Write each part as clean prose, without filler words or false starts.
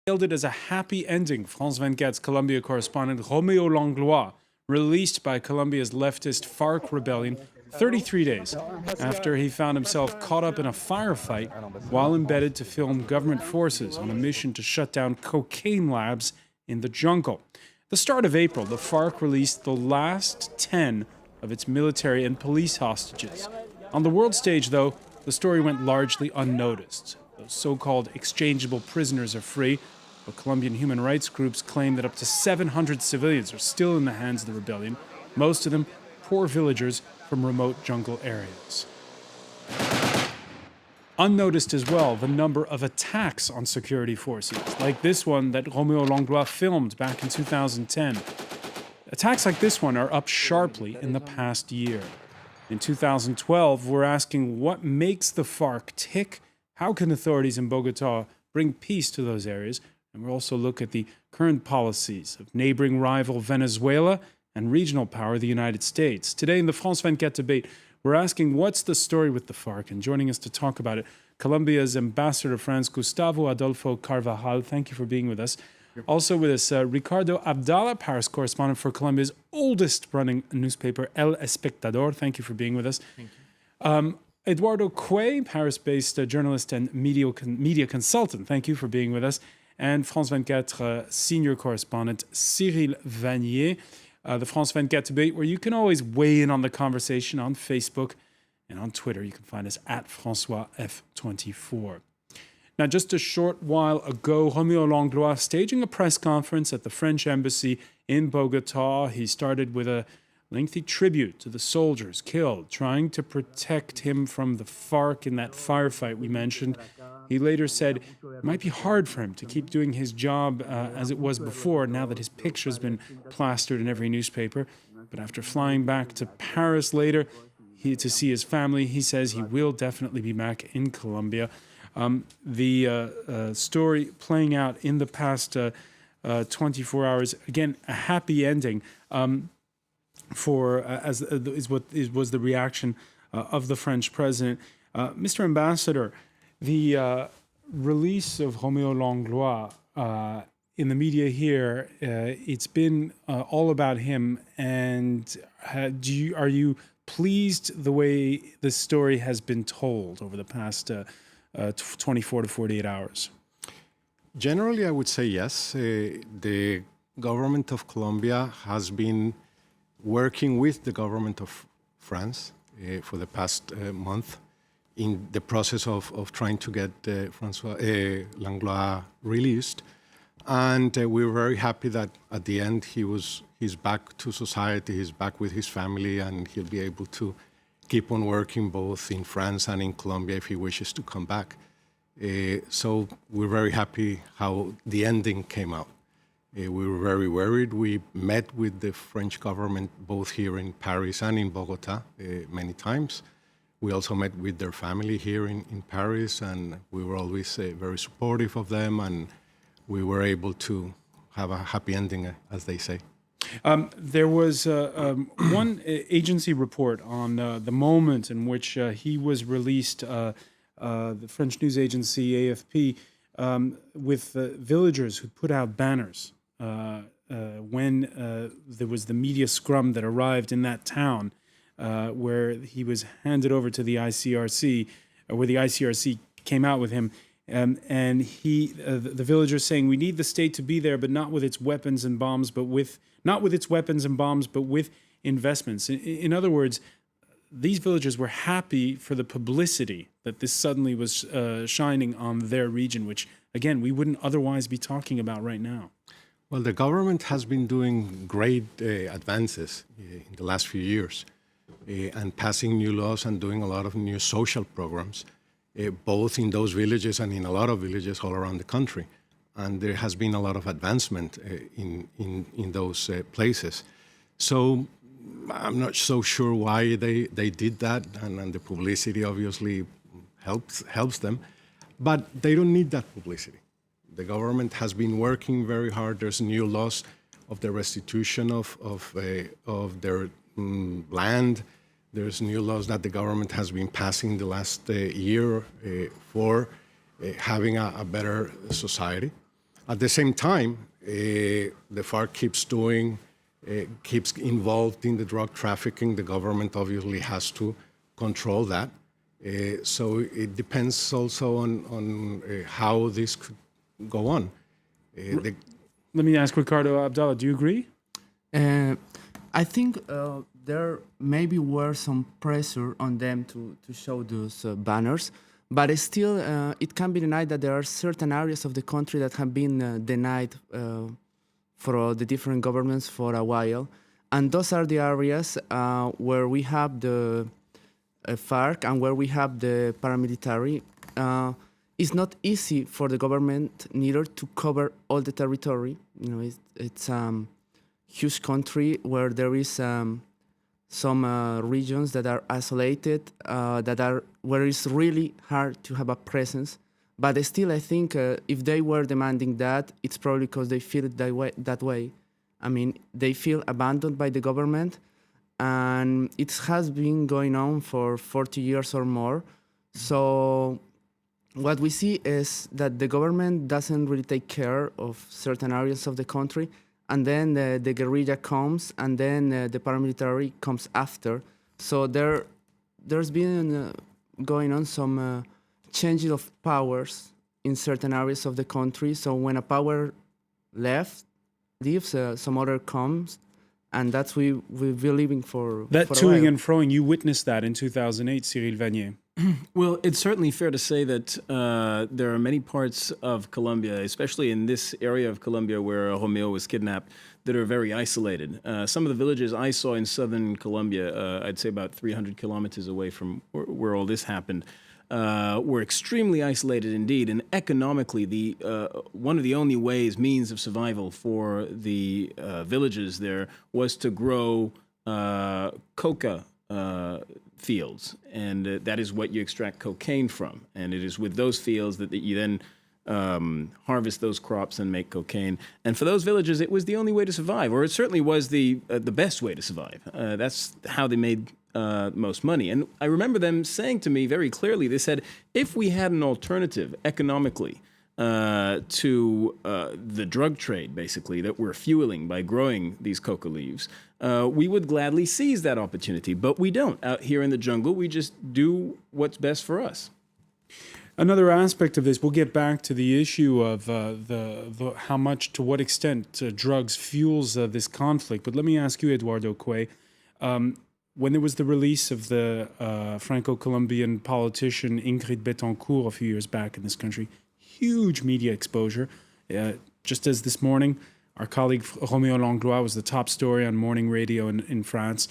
hailed it as a happy ending. France 24's Colombia correspondent Roméo Langlois released by Colombia's leftist FARC rebellion 33 days after he found himself caught up in a firefight while embedded to film government forces on a mission to shut down cocaine labs in the jungle. At the start of April, the FARC released the last 10 of its military and police hostages. On the world stage, though, the story went largely unnoticed. Those so-called exchangeable prisoners are free, but Colombian human rights groups claim that up to 700 civilians are still in the hands of the rebellion, most of them poor villagers from remote jungle areas. Unnoticed as well, the number of attacks on security forces, like this one that Roméo Langlois filmed back in 2010. Attacks like this one are up sharply in the past year. In 2012, we're asking what makes the FARC tick, how can authorities in Bogotá bring peace to those areas, and we'll also look at the current policies of neighboring rival Venezuela and regional power, the United States. Today in the France 24 debate, we're asking what's the story with the FARC, and joining us to talk about it, Colombia's Ambassador to France, Gustavo Adolfo Carvajal. Thank you for being with us. Also with us, Ricardo Abdala, Paris correspondent for Colombia's oldest running newspaper, El Espectador. Thank you for being with us. Thank you. Eduardo Cuey, Paris-based journalist and media consultant. Thank you for being with us. And France 24 senior correspondent, Cyril Vanier. The France 24 debate, where you can always weigh in on the conversation on Facebook and on Twitter. You can find us at François F24. Now, just a short while ago, Roméo Langlois staging a press conference at the French embassy in Bogotá. He started with a lengthy tribute to the soldiers killed, trying to protect him from the FARC in that firefight we mentioned. He later said it might be hard for him to keep doing his job as it was before, now that his picture's been plastered in every newspaper. But after flying back to Paris later to see his family, he says he will definitely be back in Colombia. The story playing out in the past 24 hours, again, a happy ending was the reaction of the French president. Mr. Ambassador, the release of Roméo Langlois in the media here, it's been all about him. And are you pleased the way the story has been told over the past 24 to 48 hours? Generally, I would say yes. The government of Colombia has been working with the government of France for the past month in the process of trying to get François Langlois released. And we're very happy that at the end he's back to society, he's back with his family, and he'll be able to keep on working both in France and in Colombia if he wishes to come back. So we're very happy how the ending came out. We were very worried. We met with the French government both here in Paris and in Bogotá many times. We also met with their family here in Paris, and we were always very supportive of them, and we were able to have a happy ending, as they say. There was one agency report on the moment in which he was released, the French news agency AFP, with villagers who put out banners when there was the media scrum that arrived in that town where he was handed over to the ICRC, where the ICRC came out with him. And the villagers saying, we need the state to be there, but not with its weapons and bombs, but with investments. In other words, these villagers were happy for the publicity that this suddenly was shining on their region, which, again, we wouldn't otherwise be talking about right now. Well, the government has been doing great advances in the last few years and passing new laws and doing a lot of new social programs, both in those villages and in a lot of villages all around the country. And there has been a lot of advancement in those places. So I'm not so sure why they did that, and the publicity obviously helps them, but they don't need that publicity. The government has been working very hard. There's new laws of the restitution of their land. There's new laws that the government has been passing the last year for having a better society. At the same time, the FARC keeps involved in the drug trafficking. The government obviously has to control that. So it depends also on how this could go on. Let me ask Ricardo Abdallah, do you agree? I think there maybe were some pressure on them to show those banners, but still it can't be denied that there are certain areas of the country that have been denied for the different governments for a while. And those are the areas where we have the FARC and where we have the paramilitary. It's not easy for the government neither to cover all the territory. You know, it's huge country where there is some regions that are isolated, where it's really hard to have a presence. But still, I think if they were demanding that, it's probably because they feel it that way. I mean, they feel abandoned by the government, and it has been going on for 40 years or more. So what we see is that the government doesn't really take care of certain areas of the country, and then the guerrilla comes, and then the paramilitary comes after. So there's been going on some changes of powers in certain areas of the country. So when a power leaves, some other comes, and that's we've been living for That for a toing while. and froing, you witnessed that in 2008, Cyril Vanier. Well, it's certainly fair to say that there are many parts of Colombia, especially in this area of Colombia where Romeo was kidnapped, that are very isolated. Some of the villages I saw in southern Colombia, I'd say about 300 kilometers away from where all this happened, were extremely isolated indeed. And economically, one of the only means of survival for the villages there was to grow coca fields, and that is what you extract cocaine from. And it is with those fields that you then harvest those crops and make cocaine. And for those villages, it was the only way to survive, or it certainly was the best way to survive. That's how they made most money. And I remember them saying to me very clearly, they said, if we had an alternative economically to the drug trade, basically, that we're fueling by growing these coca leaves, we would gladly seize that opportunity. But we don't. Out here in the jungle, we just do what's best for us. Another aspect of this, we'll get back to the issue of the how much, to what extent drugs fuels this conflict. But let me ask you, Eduardo Quay, when there was the release of the Franco-Colombian politician Ingrid Betancourt a few years back in this country, huge media exposure. Just as this morning, our colleague Romeo Langlois was the top story on morning radio in France.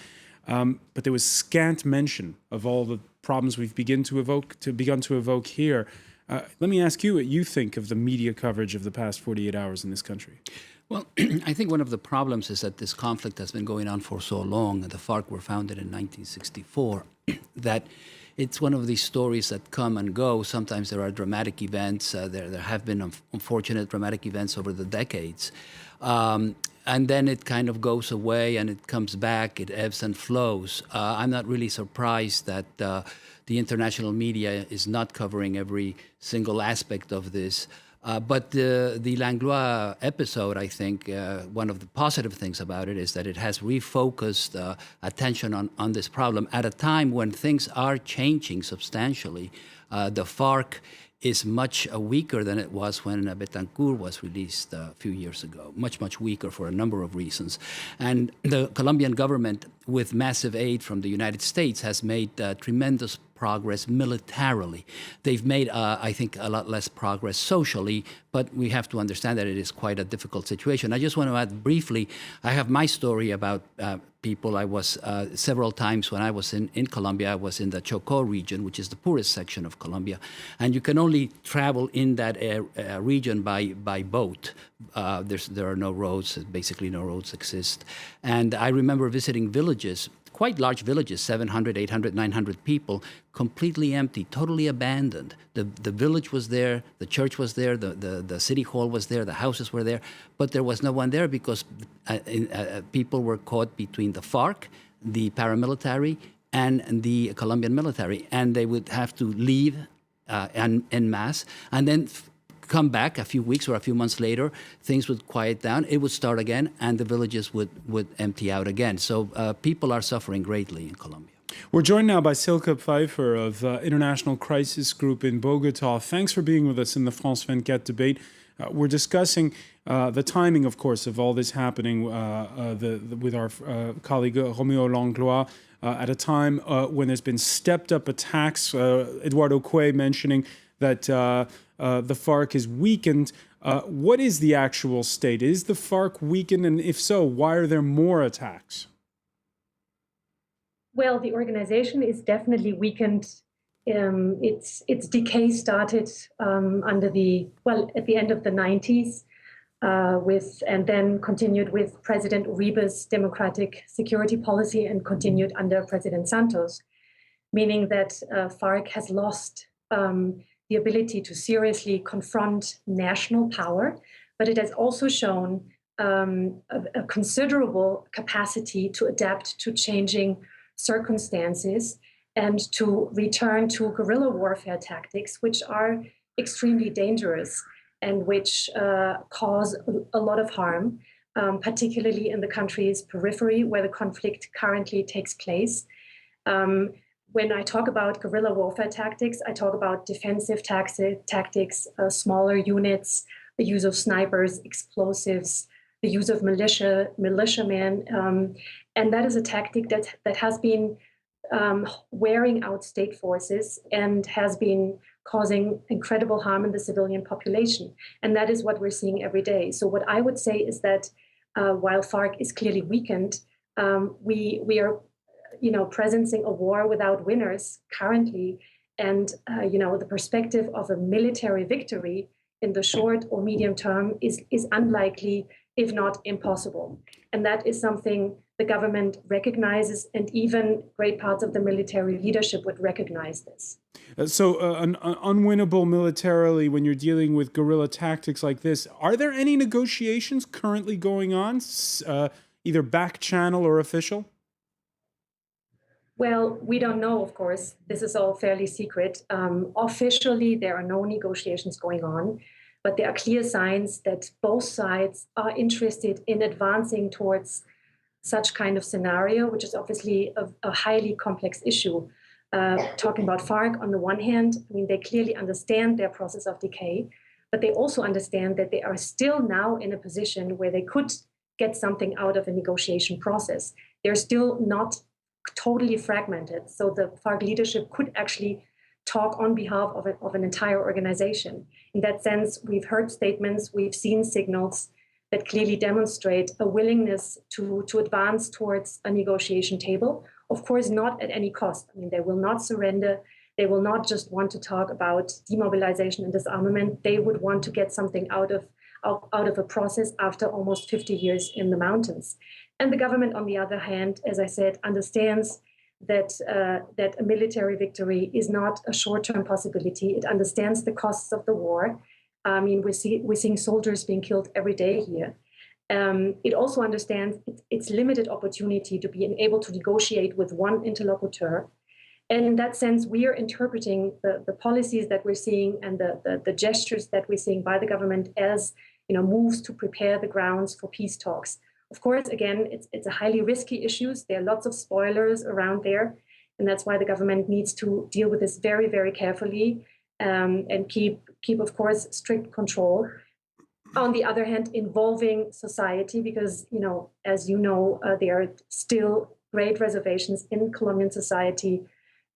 But there was scant mention of all the problems we've begun to evoke here. Let me ask you what you think of the media coverage of the past 48 hours in this country. Well, I think one of the problems is that this conflict has been going on for so long, and the FARC were founded in 1964, that it's one of these stories that come and go. Sometimes there are dramatic events. There have been unfortunate dramatic events over the decades. And then it kind of goes away and it comes back, it ebbs and flows. I'm not really surprised that the international media is not covering every single aspect of this. But the Langlois episode, I think, one of the positive things about it is that it has refocused attention on this problem at a time when things are changing substantially. The FARC is much weaker than it was when Betancourt was released a few years ago, much, much weaker for a number of reasons. And the Colombian government, with massive aid from the United States, has made tremendous progress militarily. They've made, I think, a lot less progress socially, but we have to understand that it is quite a difficult situation. I just want to add briefly, I have my story about people. I was several times when I was in Colombia, I was in the Chocó region, which is the poorest section of Colombia, and you can only travel in that region by boat. There are no roads, basically no roads exist. And I remember visiting villages, quite large villages, 700, 800, 900 people, completely empty, totally abandoned. The village was there, the church was there, the city hall was there, the houses were there, but there was no one there because people were caught between the FARC, the paramilitary, and the Colombian military, and they would have to leave en masse, and then come back a few weeks or a few months later, things would quiet down, it would start again, and the villages would empty out again. So people are suffering greatly in Colombia. We're joined now by Silke Pfeiffer of International Crisis Group in Bogota. Thanks for being with us in the France 24 debate. We're discussing the timing, of course, of all this happening with our colleague Roméo Langlois at a time when there's been stepped-up attacks. Eduardo Quay mentioning that the FARC is weakened. What is the actual state? Is the FARC weakened? And if so, why are there more attacks? Well, the organization is definitely weakened. Its decay started at the end of the 90s, and then continued with President Uribe's democratic security policy and continued under President Santos, meaning that FARC has lost the ability to seriously confront national power, but it has also shown a considerable capacity to adapt to changing circumstances and to return to guerrilla warfare tactics, which are extremely dangerous and which cause a lot of harm, particularly in the country's periphery where the conflict currently takes place. When I talk about guerrilla warfare tactics, I talk about defensive tactics, smaller units, the use of snipers, explosives, the use of militiamen, and that is a tactic that has been wearing out state forces and has been causing incredible harm in the civilian population. And that is what we're seeing every day. So what I would say is that while FARC is clearly weakened, we are, presencing a war without winners currently. And, the perspective of a military victory in the short or medium term is unlikely, if not impossible. And that is something the government recognizes, and even great parts of the military leadership would recognize this. So unwinnable militarily when you're dealing with guerrilla tactics like this. Are there any negotiations currently going on, either back channel or official? Well, we don't know, of course. This is all fairly secret. Officially, there are no negotiations going on, but there are clear signs that both sides are interested in advancing towards such kind of scenario, which is obviously a highly complex issue. Talking about FARC, on the one hand, they clearly understand their process of decay, but they also understand that they are still now in a position where they could get something out of a negotiation process. They're still not totally fragmented. So the FARC leadership could actually talk on behalf of an entire organization. In that sense, we've heard statements, we've seen signals that clearly demonstrate a willingness to advance towards a negotiation table. Of course, not at any cost. They will not surrender. They will not just want to talk about demobilization and disarmament. They would want to get something out of a process after almost 50 years in the mountains. And the government, on the other hand, as I said, understands that a military victory is not a short-term possibility. It understands the costs of the war. We're seeing soldiers being killed every day here. It also understands its limited opportunity to be able to negotiate with one interlocutor. And in that sense, we are interpreting the policies that we're seeing and the gestures that we're seeing by the government as moves to prepare the grounds for peace talks. Of course, again, it's a highly risky issue. There are lots of spoilers around there. And that's why the government needs to deal with this very, very carefully and keep, of course, strict control. On the other hand, involving society, because, as you know, there are still great reservations in Colombian society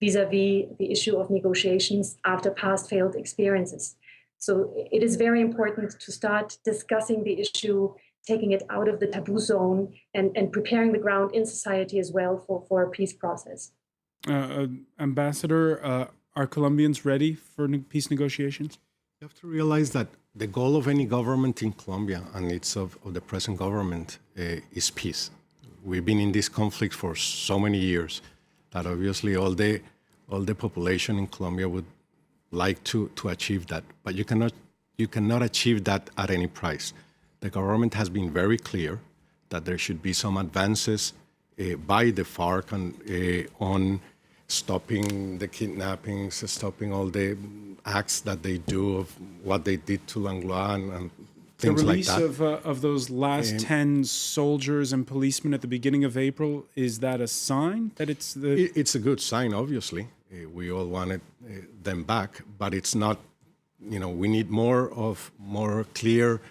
vis-a-vis the issue of negotiations after past failed experiences. So it is very important to start discussing the issue, taking it out of the taboo zone and preparing the ground in society as well for a peace process. Ambassador, are Colombians ready for peace negotiations? You have to realize that the goal of any government in Colombia, and it's of the present government, is peace. We've been in this conflict for so many years that obviously all the population in Colombia would like to achieve that, but you cannot achieve that at any price. The government has been very clear that there should be some advances by the FARC on stopping the kidnappings, stopping all the acts that they do of what they did to Langlois and The things like release that. of those last 10 soldiers and policemen at the beginning of April, is that a sign that it's the... It's a good sign, obviously. We all wanted them back, but it's not, we need more clear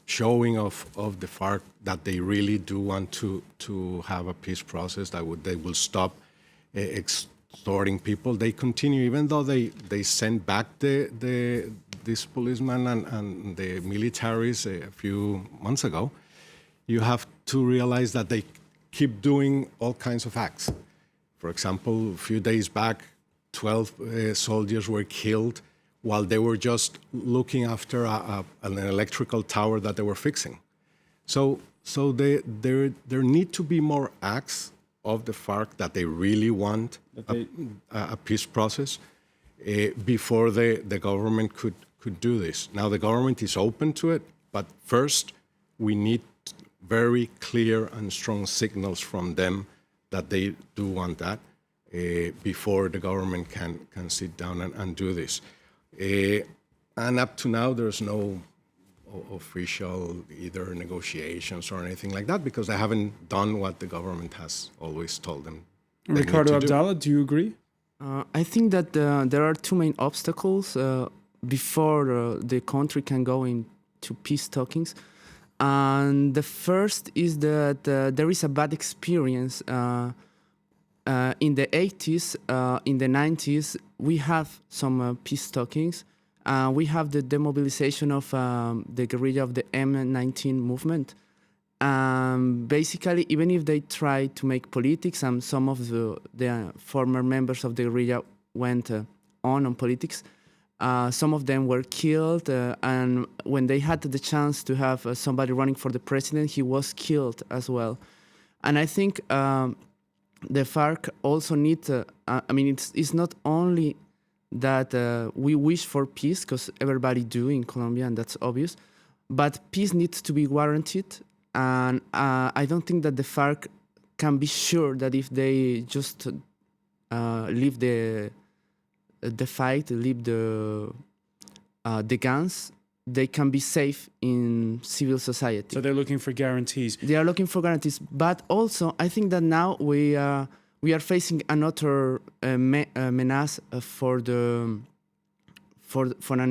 showing of the FARC that they really do want to have a peace process, they will stop extorting people. They continue, even though they sent back these policemen and the militaries a few months ago, you have to realize that they keep doing all kinds of acts. For example, a few days back, 12 soldiers were killed while they were just looking after an electrical tower that they were fixing. So there need to be more acts of the FARC that they really want a peace process before the government could do this. Now the government is open to it, but first we need very clear and strong signals from them that they do want that before the government can sit down and do this. And up to now, there's no official either negotiations or anything like that because they haven't done what the government has always told them. Ricardo Abdallah, do you agree? I think that there are two main obstacles before the country can go into peace talkings. And the first is that there is a bad experience. In the 80s, in the 90s, we have some peace talkings. We have the demobilization of the guerrilla of the M19 movement. Basically, even if they try to make politics, and some of the former members of the guerrilla went on politics, some of them were killed. And when they had the chance to have somebody running for the president, he was killed as well. And I think the FARC also need, it's not only that we wish for peace, because everybody do in Colombia, and that's obvious, but peace needs to be guaranteed. And I don't think that the FARC can be sure that if they just leave the fight, leave the guns, they can be safe in civil society. So they're looking for guarantees. They are looking for guarantees, but also I think that now we are facing another menace for an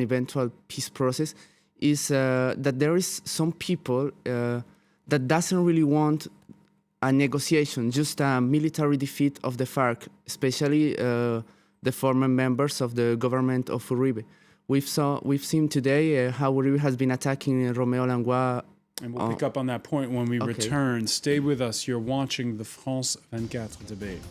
eventual peace process. Is that there is some people that doesn't really want a negotiation, just a military defeat of the FARC, especially the former members of the government of Uribe. We've seen today how Uribe has been attacking Romeo Langlois. And we'll pick up on that point when we return. Stay with us. You're watching the France 24 debate.